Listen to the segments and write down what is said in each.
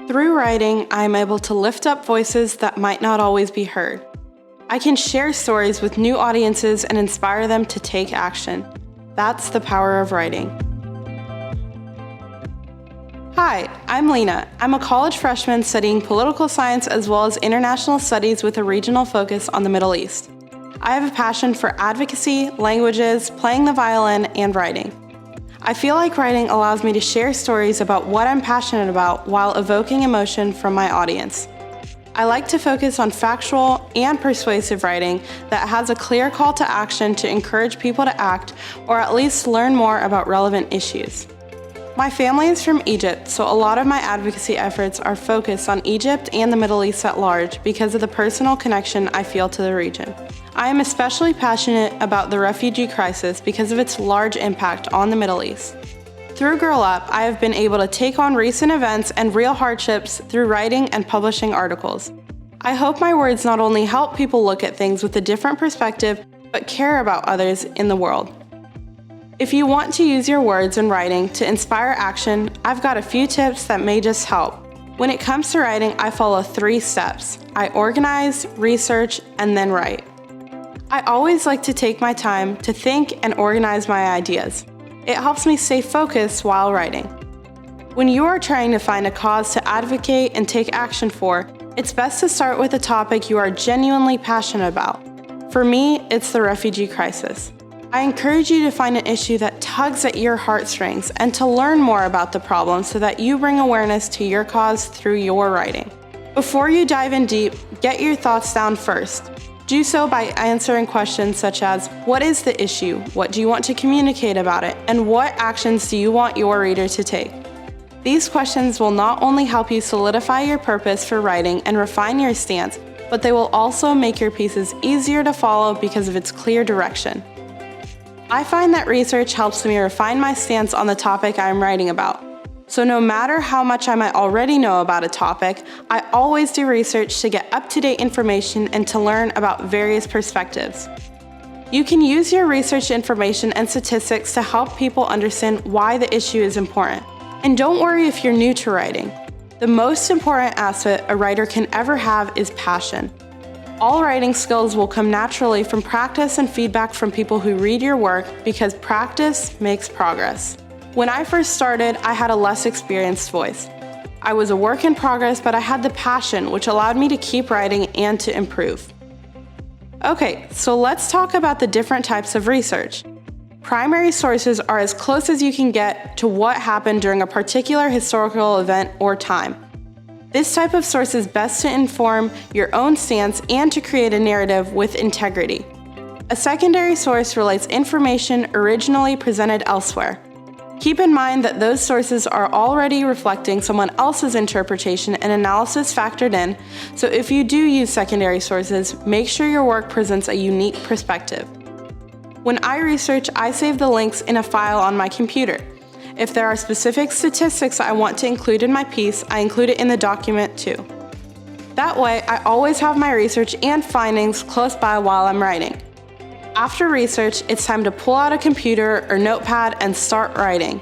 Through writing, I am able to lift up voices that might not always be heard. I can share stories with new audiences and inspire them to take action. That's the power of writing. Hi, I'm Leena. I'm a college freshman studying political science as well as international studies with a regional focus on the Middle East. I have a passion for advocacy, languages, playing the violin, and writing. I feel like writing allows me to share stories about what I'm passionate about while evoking emotion from my audience. I like to focus on factual and persuasive writing that has a clear call to action to encourage people to act or at least learn more about relevant issues. My family is from Egypt, so a lot of my advocacy efforts are focused on Egypt and the Middle East at large because of the personal connection I feel to the region. I am especially passionate about the refugee crisis because of its large impact on the Middle East. Through Girl Up, I have been able to take on recent events and real hardships through writing and publishing articles. I hope my words not only help people look at things with a different perspective, but care about others in the world. If you want to use your words in writing to inspire action, I've got a few tips that may just help. When it comes to writing, I follow 3 steps. I organize, research, and then write. I always like to take my time to think and organize my ideas. It helps me stay focused while writing. When you are trying to find a cause to advocate and take action for, it's best to start with a topic you are genuinely passionate about. For me, it's the refugee crisis. I encourage you to find an issue that tugs at your heartstrings and to learn more about the problem so that you bring awareness to your cause through your writing. Before you dive in deep, get your thoughts down first. Do so by answering questions such as, what is the issue? What do you want to communicate about it? And what actions do you want your reader to take? These questions will not only help you solidify your purpose for writing and refine your stance, but they will also make your pieces easier to follow because of its clear direction. I find that research helps me refine my stance on the topic I am writing about. So no matter how much I might already know about a topic, I always do research to get up-to-date information and to learn about various perspectives. You can use your research information and statistics to help people understand why the issue is important. And don't worry if you're new to writing. The most important asset a writer can ever have is passion. All writing skills will come naturally from practice and feedback from people who read your work because practice makes progress. When I first started, I had a less experienced voice. I was a work in progress, but I had the passion, which allowed me to keep writing and to improve. Okay, so let's talk about the different types of research. Primary sources are as close as you can get to what happened during a particular historical event or time. This type of source is best to inform your own stance and to create a narrative with integrity. A secondary source relates information originally presented elsewhere. Keep in mind that those sources are already reflecting someone else's interpretation and analysis factored in, so if you do use secondary sources, make sure your work presents a unique perspective. When I research, I save the links in a file on my computer. If there are specific statistics I want to include in my piece, I include it in the document too. That way, I always have my research and findings close by while I'm writing. After research, it's time to pull out a computer or notepad and start writing.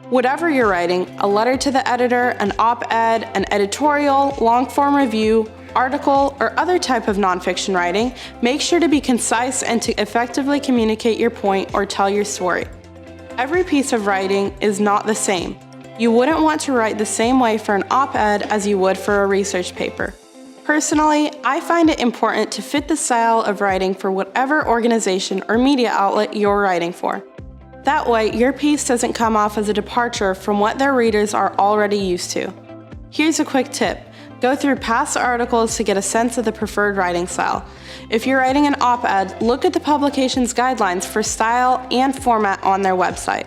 Whatever you're writing, a letter to the editor, an op-ed, an editorial, long-form review, article, or other type of nonfiction writing, make sure to be concise and to effectively communicate your point or tell your story. Every piece of writing is not the same. You wouldn't want to write the same way for an op-ed as you would for a research paper. Personally, I find it important to fit the style of writing for whatever organization or media outlet you're writing for. That way, your piece doesn't come off as a departure from what their readers are already used to. Here's a quick tip. Go through past articles to get a sense of the preferred writing style. If you're writing an op-ed, look at the publication's guidelines for style and format on their website.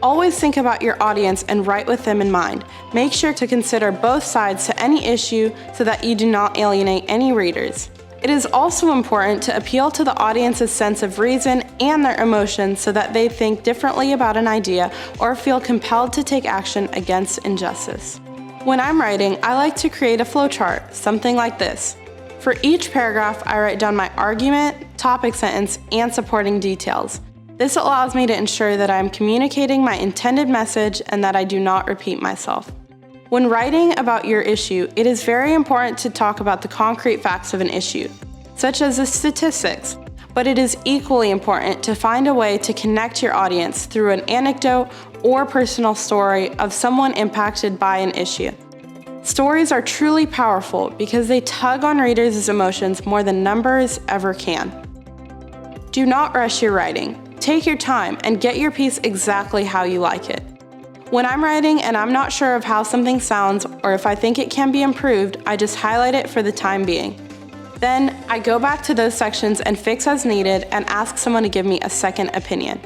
Always think about your audience and write with them in mind. Make sure to consider both sides to any issue so that you do not alienate any readers. It is also important to appeal to the audience's sense of reason and their emotions so that they think differently about an idea or feel compelled to take action against injustice. When I'm writing, I like to create a flowchart, something like this. For each paragraph, I write down my argument, topic sentence, and supporting details. This allows me to ensure that I am communicating my intended message and that I do not repeat myself. When writing about your issue, it is very important to talk about the concrete facts of an issue, such as the statistics, but it is equally important to find a way to connect your audience through an anecdote or personal story of someone impacted by an issue. Stories are truly powerful because they tug on readers' emotions more than numbers ever can. Do not rush your writing. Take your time and get your piece exactly how you like it. When I'm writing and I'm not sure of how something sounds or if I think it can be improved, I just highlight it for the time being. Then I go back to those sections and fix as needed and ask someone to give me a second opinion.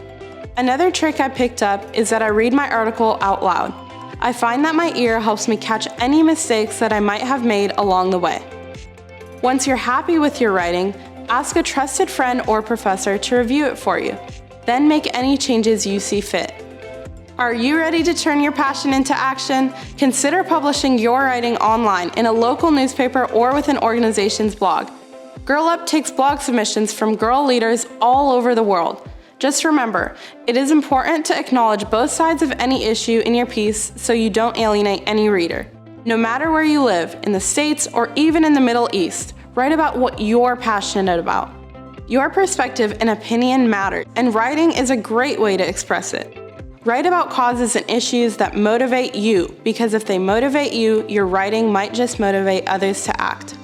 Another trick I picked up is that I read my article out loud. I find that my ear helps me catch any mistakes that I might have made along the way. Once you're happy with your writing, ask a trusted friend or professor to review it for you. Then make any changes you see fit. Are you ready to turn your passion into action? Consider publishing your writing online in a local newspaper or with an organization's blog. Girl Up takes blog submissions from girl leaders all over the world. Just remember, it is important to acknowledge both sides of any issue in your piece so you don't alienate any reader. No matter where you live, in the States or even in the Middle East, write about what you're passionate about. Your perspective and opinion matter, and writing is a great way to express it. Write about causes and issues that motivate you, because if they motivate you, your writing might just motivate others to act.